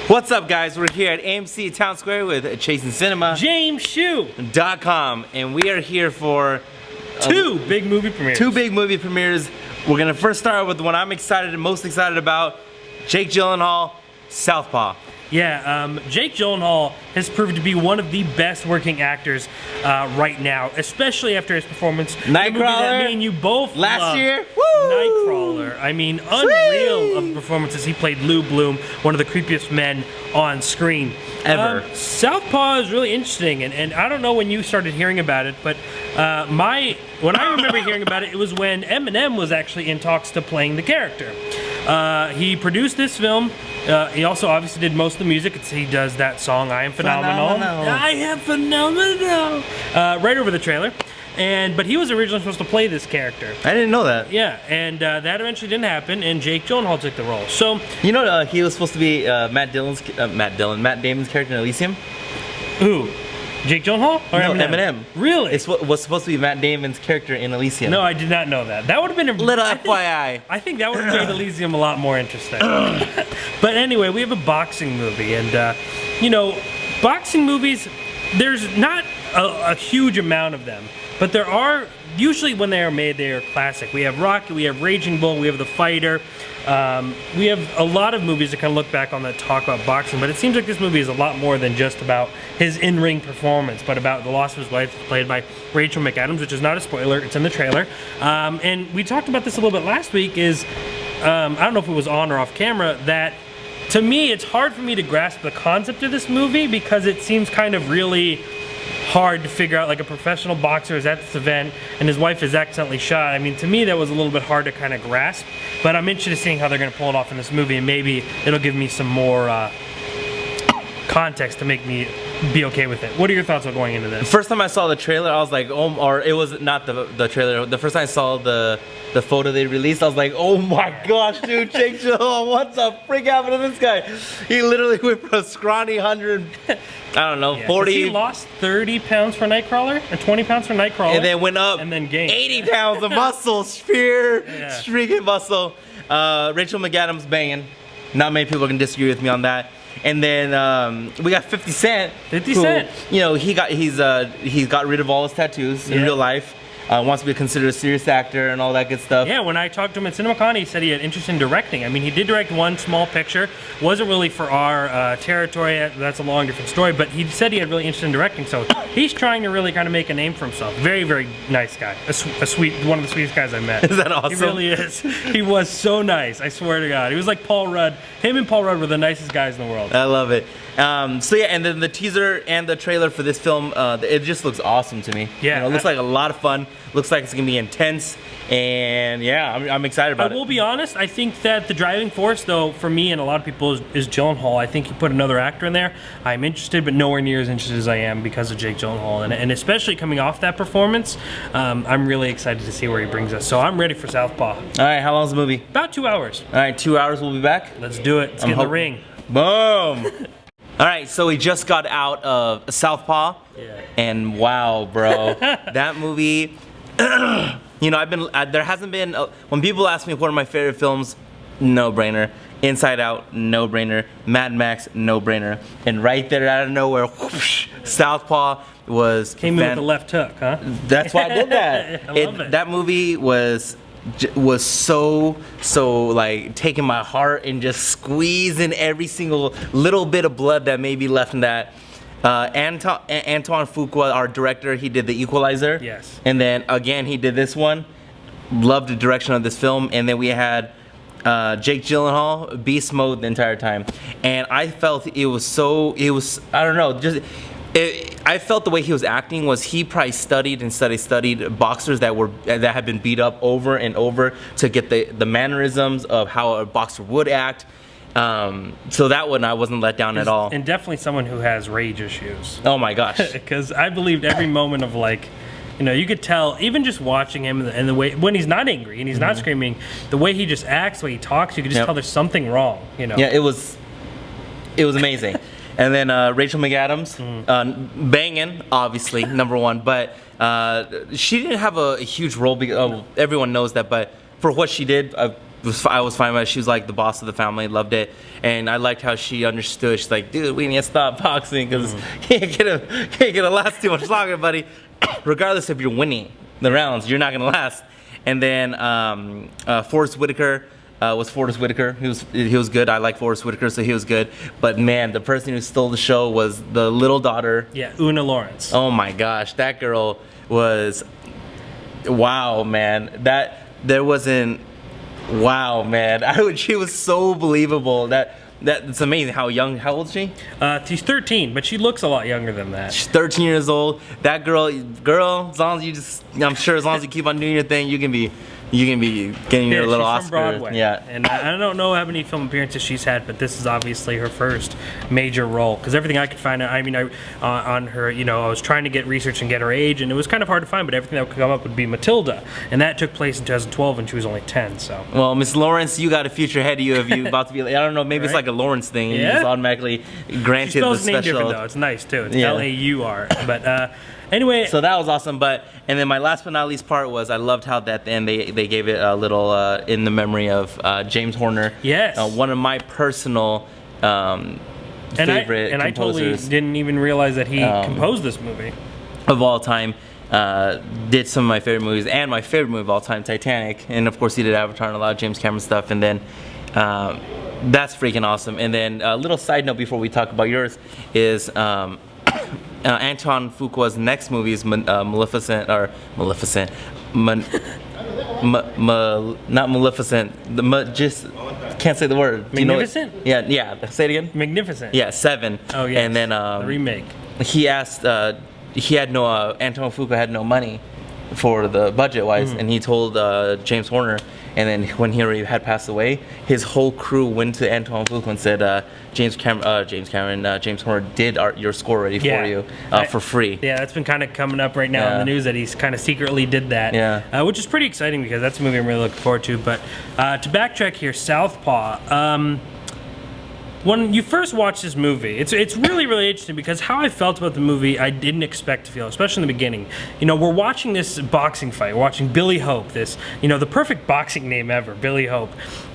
What's up, guys? We're here at AMC Town Square with Chasing Cinema. JamesShoe.com, and we are here for two big movie premieres. We're gonna first start with the one I'm most excited about, Jake Gyllenhaal, Southpaw. Yeah, Jake Gyllenhaal has proved to be one of the best working actors right now, especially after his performance Nightcrawler. in the movie that me and you both last loved. year. Woo! Nightcrawler. I mean, unreal of performances. He played Lou Bloom, one of the creepiest men on screen ever. Southpaw is really interesting, and I don't know when you started hearing about it, but when I remember hearing about it, it was when Eminem was actually in talks to playing the character. He produced this film. He also obviously did most of the music. He does that song, I Am Phenomenal. I am phenomenal. Right over the trailer. But he was originally supposed to play this character. I didn't know that. Yeah, and that eventually didn't happen, and Jake Gyllenhaal took the role. So you know, he was supposed to be Matt Damon's character in Elysium. Who? Jake Gyllenhaal or no, Eminem? Eminem. Really? It was supposed to be Matt Damon's character in Elysium. No, I did not know that. That would have been a little FYI. I think that would have made Elysium a lot more interesting. But anyway, we have a boxing movie, and you know, boxing movies, there's not a huge amount of them, but there are. Usually when they are made, they are classic. We have Rocky, we have Raging Bull, we have The Fighter. We have a lot of movies that kind of look back on that talk about boxing, but it seems like this movie is a lot more than just about his in-ring performance, but about the loss of his wife, played by Rachel McAdams, which is not a spoiler, it's in the trailer. And we talked about this a little bit last week, I don't know if it was on or off camera, that to me, it's hard for me to grasp the concept of this movie because it seems kind of really hard to figure out. Like, a professional boxer is at this event and his wife is accidentally shot. I mean, to me that was a little bit hard to kind of grasp, but I'm interested in seeing how they're going to pull it off in this movie, and maybe it'll give me some more context to make me be okay with it. What are your thoughts on going into this? First time I saw the trailer, I was like, oh, or it was not the trailer. The first time I saw the photo they released, I was like, oh my gosh, dude, Jake Gyllenhaal, what the freak happened to this guy? He literally went from a scrawny 100, I don't know, 40. He lost 30 pounds for Nightcrawler, or 20 pounds for Nightcrawler. And then went up and then gained 80 pounds of muscle, streaking muscle. Rachel McAdams banging. Not many people can disagree with me on that. And then we got 50 Cent. 50 Cent. You know, he's got rid of all his tattoos in real life. Wants to be considered a serious actor and all that good stuff. Yeah, when I talked to him at CinemaCon, he said he had interest in directing. I mean, he did direct one small picture. Wasn't really for our territory. That's a long, different story. But he said he had really interest in directing. So he's trying to really kind of make a name for himself. Very, very nice guy. A sweet, one of the sweetest guys I met. Is that awesome? He really is. He was so nice. I swear to God. He was like Paul Rudd. Him and Paul Rudd were the nicest guys in the world. I love it. So yeah, and then the teaser and the trailer for this film, it just looks awesome to me. Yeah, you know, it looks like a lot of fun. Looks like it's gonna be intense, and yeah, I'm excited about it. I will be honest. I think that the driving force, though, for me and a lot of people, is Gyllenhaal. I think you put another actor in there, I'm interested, but nowhere near as interested as I am because of Jake Gyllenhaal, and especially coming off that performance, I'm really excited to see where he brings us. So I'm ready for Southpaw. All right, how long is the movie? About 2 hours. All right, 2 hours. We'll be back. Let's do it. Let's get in the ring. Boom. All right, so we just got out of Southpaw, and wow, bro, that movie. You know, there hasn't been when people ask me what are my favorite films, no brainer. Inside Out, no brainer. Mad Max, no brainer. And right there, out of nowhere, whoosh, Southpaw came in with the left hook, huh? That's why I did that. I love it. That movie was so like taking my heart and just squeezing every single little bit of blood that may be left in that. Antoine Fuqua, our director, he did The Equalizer. Yes. And then again, he did this one. Loved the direction of this film. And then we had Jake Gyllenhaal, beast mode the entire time. And I felt I don't know, I felt the way he was acting was he probably studied boxers that had been beat up over and over to get the mannerisms of how a boxer would act. So that one I wasn't let down at all. And definitely someone who has rage issues. Oh my gosh. Because I believed every moment of, like, you know, you could tell, even just watching him and the way, when he's not angry and he's not screaming, the way he just acts, the way he talks, you could just tell there's something wrong, you know? Yeah, it was amazing. And then Rachel McAdams, banging, obviously, number one, but she didn't have a huge role, because everyone knows that, but for what she did, I was fine with it. She was like the boss of the family, loved it, and I liked how she understood. She's like, dude, we need to stop boxing because you can't gonna last too much longer, buddy. Regardless if you're winning the rounds, you're not gonna last. And then Forrest Whitaker. Was Forrest Whitaker. He was good. I like Forrest Whitaker, so he was good. But man, the person who stole the show was the little daughter. Yeah, Una Lawrence. Oh my gosh, that girl was, wow, man. Wow, man. She was so believable. That's amazing. How old is she? She's 13, but she looks a lot younger than that. She's 13 years old. That girl, as long as I'm sure as long as you keep on doing your thing, you can be getting your little she's Oscar. From Broadway. Yeah. And I don't know how many film appearances she's had, but this is obviously her first major role. Because everything I could find, on her, I was trying to get research and get her age, and it was kind of hard to find, but everything that would come up would be Matilda. And that took place in 2012 when she was only 10, so. Well, Miss Lawrence, you got a future ahead of you if you about to be, I don't know, maybe it's like a Lawrence thing. Yeah? You just automatically granted She spells the his name special. different, though. It's nice, too. It's Laur. But anyway. So that was awesome. And then my last but not least part was I loved how at the end they gave it a little in the memory of James Horner. Yes. One of my personal favorite and I totally didn't even realize that he composed this movie. Of all time. Did some of my favorite movies, and my favorite movie of all time, Titanic. And of course he did Avatar and a lot of James Cameron stuff. And then that's freaking awesome. And then a little side note before we talk about yours is Antoine Fuqua's next movie is Maleficent. Not Maleficent. Just can't say the word. Magnificent? Yeah. Say it again. Magnificent. Yeah, 7. Oh yeah. And then the remake. He asked. He had no. Antoine Fuqua had no money for the budget wise, and he told James Horner. And then when he already had passed away, his whole crew went to Antoine Fuqua and said, James Horner did your score ready for you for free. Yeah, that's been kind of coming up right now in the news that he's kind of secretly did that. Yeah. Which is pretty exciting because that's a movie I'm really looking forward to. But to backtrack here, Southpaw. When you first watch this movie, it's really, really interesting because how I felt about the movie, I didn't expect to feel, especially in the beginning. We're watching this boxing fight. We're watching Billy Hope, the perfect boxing name ever, Billy Hope.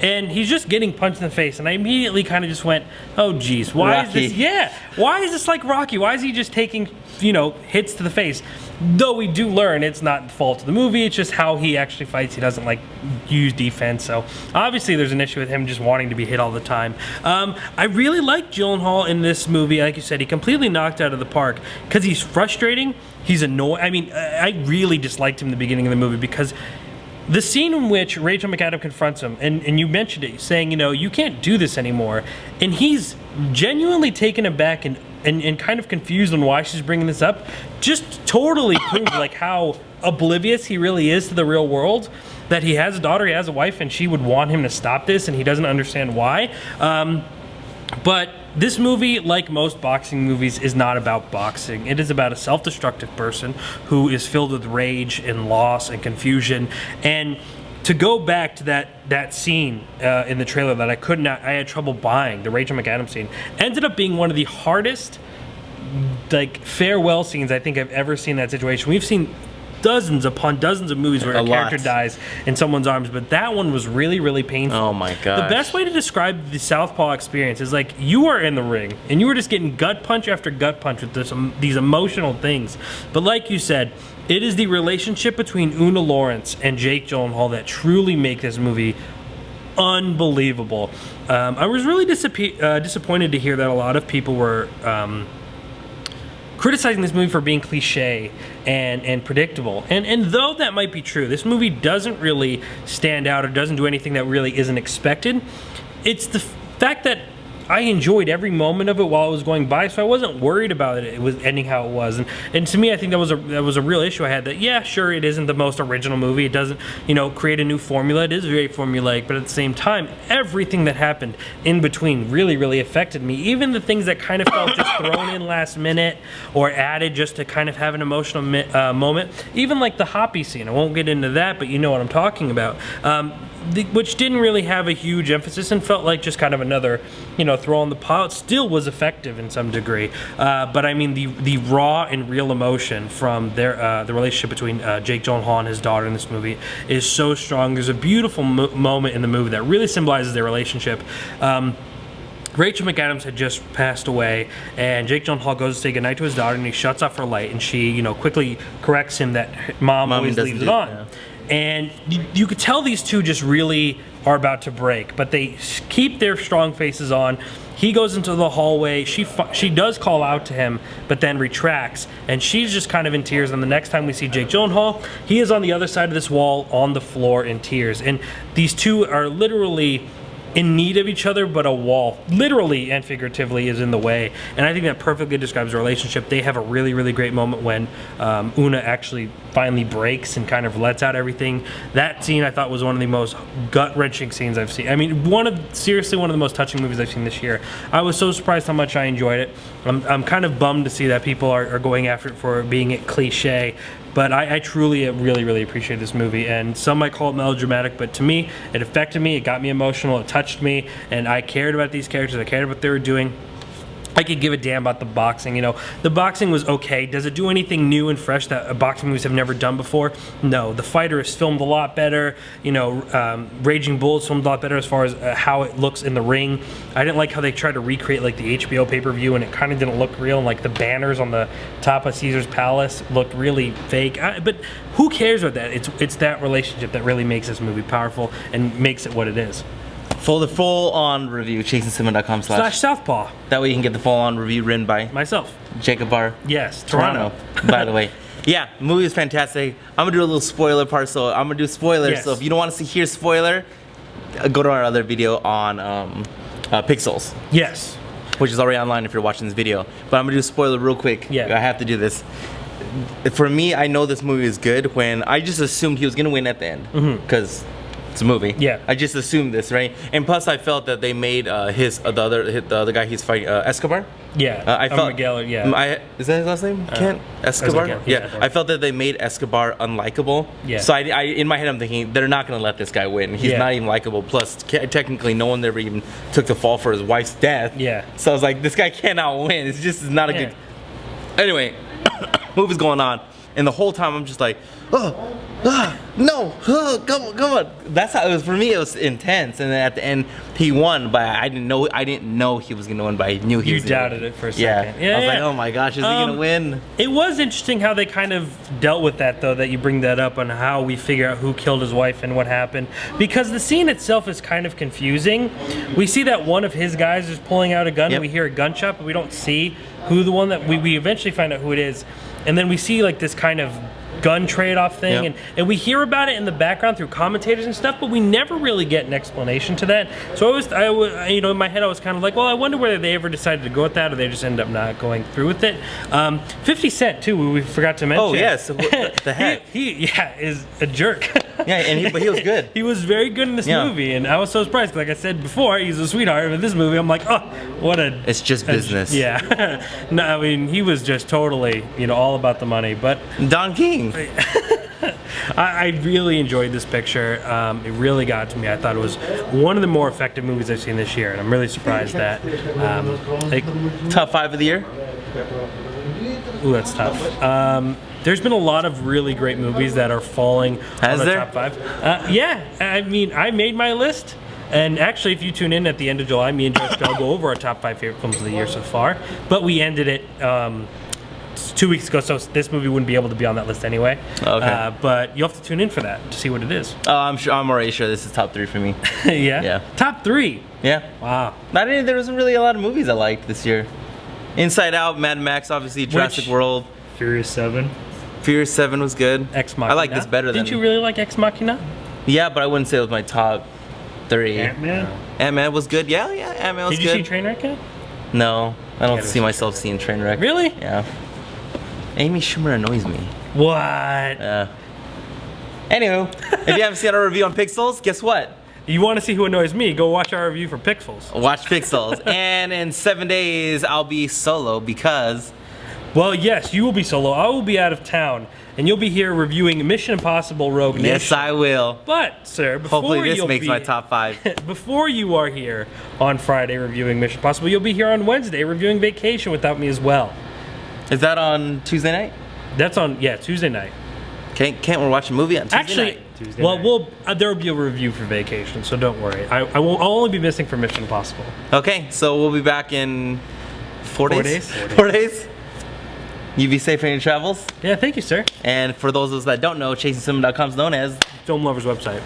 And he's just getting punched in the face, and I immediately kind of just went, oh, geez, why is this? Yeah, why is this like Rocky? Why is he just taking, hits to the face? Though we do learn it's not the fault of the movie, it's just how he actually fights. He doesn't use defense, so obviously there's an issue with him just wanting to be hit all the time. I really like Gyllenhaal in this movie. Like you said, he completely knocked out of the park because he's frustrating, he's annoying. I really disliked him in the beginning of the movie because the scene in which Rachel McAdams confronts him, and you mentioned it, saying, you can't do this anymore, and he's genuinely taken aback and kind of confused on why she's bringing this up, just totally proves how oblivious he really is to the real world, that he has a daughter, he has a wife, and she would want him to stop this, and he doesn't understand why. But this movie, like most boxing movies, is not about boxing. It is about a self-destructive person who is filled with rage and loss and confusion. And to go back to that scene in the trailer that I had trouble buying, the Rachel McAdams scene, ended up being one of the hardest farewell scenes I think I've ever seen in that situation. We've seen dozens upon dozens of movies where a character dies in someone's arms, but that one was really, really painful. Oh my god! The best way to describe the Southpaw experience is you are in the ring and you were just getting gut punch after gut punch with these emotional things. But like you said, it is the relationship between Una Lawrence and Jake Gyllenhaal that truly make this movie unbelievable. I was really disappointed to hear that a lot of people were criticizing this movie for being cliche and predictable. And though that might be true, this movie doesn't really stand out or doesn't do anything that really isn't expected. It's the fact that I enjoyed every moment of it while it was going by, so I wasn't worried about it was ending how it was. And to me, I think that was a real issue I had. That sure, it isn't the most original movie. It doesn't create a new formula. It is very formulaic, but at the same time, everything that happened in between really, really affected me. Even the things that kind of felt just thrown in last minute or added just to kind of have an emotional moment. Even like the Hoppy scene. I won't get into that, but you know what I'm talking about. which didn't really have a huge emphasis and felt like just kind of another, throw on the pot. Still was effective in some degree, but I mean the raw and real emotion from the relationship between Jake Gyllenhaal and his daughter in this movie is so strong. There's a beautiful moment in the movie that really symbolizes their relationship. Rachel McAdams had just passed away, and Jake Gyllenhaal goes to say goodnight to his daughter, and he shuts off her light, and she, quickly corrects him that mom always leaves it on. Yeah. And you could tell these two just really are about to break, but they keep their strong faces on. He goes into the hallway. She does call out to him, but then retracts, and she's just kind of in tears. And the next time we see Jake Gyllenhaal, he is on the other side of this wall on the floor in tears. And these two are literally in need of each other, but a wall, literally and figuratively, is in the way. And I think that perfectly describes the relationship. They have a really, really great moment when Una actually finally breaks and kind of lets out everything. That scene I thought was one of the most gut-wrenching scenes I've seen. I mean, seriously one of the most touching movies I've seen this year. I was so surprised how much I enjoyed it. I'm kind of bummed to see that people are going after it for being cliche. But I truly, really, really appreciate this movie. And some might call it melodramatic, but to me, it affected me, it got me emotional, it touched me, and I cared about these characters, I cared about what they were doing. I could give a damn about the boxing. The boxing was okay. Does it do anything new and fresh that boxing movies have never done before? No. The Fighter is filmed a lot better. Raging Bull is filmed a lot better as far as how it looks in the ring. I didn't like how they tried to recreate like the HBO pay-per-view, and it kind of didn't look real. And like the banners on the top of Caesar's Palace looked really fake. But who cares about that? It's that relationship that really makes this movie powerful and makes it what it is. For the full-on review, chaseandcinema.com/Southpaw. That way you can get the full-on review written by myself, Jacob Barr. Yes, Toronto. By the way, yeah, the movie is fantastic. I'm gonna do a little spoiler part, so I'm gonna do spoilers. Yes. So if you don't want to hear spoiler, go to our other video on Pixels. Yes. Which is already online if you're watching this video. But I'm gonna do a spoiler real quick. Yeah. I have to do this. For me, I know this movie is good when I just assumed he was gonna win at the end because. It's a movie. Yeah. I just assumed this, right? And plus, I felt that they made the other guy he's fighting, Escobar. Yeah. I felt Miguel. Yeah. Is that his last name? Kent Escobar. Yeah. I felt that they made Escobar unlikable. Yeah. So I in my head, I'm thinking they're not gonna let this guy win. He's not even likable. Plus, technically, no one ever even took the fall for his wife's death. Yeah. So I was like, this guy cannot win. It's just not a good. Anyway, movie's going on, and the whole time I'm just like, no, come on. That's how it was for me. It was intense, and then at the end he won, but I didn't know he was gonna win, but I knew he was. You doubted it for a second. Yeah. I was like, oh my gosh, is he gonna win? It was interesting how they kind of dealt with that, though. That you bring that up on how we figure out who killed his wife and what happened, because the scene itself is kind of confusing. We see that one of his guys is pulling out a gun. Yep. We hear a gunshot, but we don't see who the one that we eventually find out who it is, and then we see like this kind of gun trade-off thing, yep. and we hear about it in the background through commentators and stuff, but we never really get an explanation to that. So in my head I was kind of like, well, I wonder whether they ever decided to go with that or they just end up not going through with it. 50 Cent too, we forgot to mention. Oh yes, the heck. he is a jerk. Yeah, but he was good. He was very good in this movie, and I was so surprised. Like I said before, he's a sweetheart. But in this movie, I'm like, oh, what a... It's just business. Yeah. No, I mean, he was just totally, all about the money. But Don King. I really enjoyed this picture. It really got to me. I thought it was one of the more effective movies I've seen this year, and I'm really surprised that... Top 5 of the year? Ooh, that's tough. There's been a lot of really great movies that are falling on the top 5. Yeah, I mean, I made my list. And actually, if you tune in at the end of July, me and Josh Bell go over our top 5 favorite films of the year so far. But we ended it 2 weeks ago, so this movie wouldn't be able to be on that list anyway. Okay. But you'll have to tune in for that to see what it is. I'm already sure this is top 3 for me. Yeah? Yeah. Top 3? Yeah. Wow. There wasn't really a lot of movies I liked this year. Inside Out, Mad Max, obviously, Jurassic World. Furious 7. Furious 7 was good. Ex Machina. I like this better than... Didn't you really like Ex Machina? Yeah, but I wouldn't say it was my top 3. Ant-Man? Ant-Man was good. Yeah, Ant-Man was good. Did you see Trainwreck yet? No, I don't see myself seeing Trainwreck. Really? Yeah. Amy Schumer annoys me. What? Anywho, if you haven't seen our review on Pixels, guess what? You want to see who annoys me? Go watch our review for Pixels. Watch Pixels. And in 7 days, I'll be solo because Well, yes, you will be solo. I will be out of town, and you'll be here reviewing Mission Impossible Rogue Nation. Yes, I will. But, sir, before Hopefully this you'll makes be, my top 5. before you are here on Friday reviewing Mission Impossible, you'll be here on Wednesday reviewing Vacation without me as well. Is that on Tuesday night? That's on, Tuesday night. Can't we watch a movie on Tuesday Actually, night? Tuesday night. There will be a review for Vacation, so don't worry. I'll only be missing for Mission Impossible. Okay, so we'll be back in 4 days? 4 days. 4 days? You be safe in your travels. Yeah, thank you, sir. And for those of us that don't know, chasingcinema.com is known as Film Lovers website.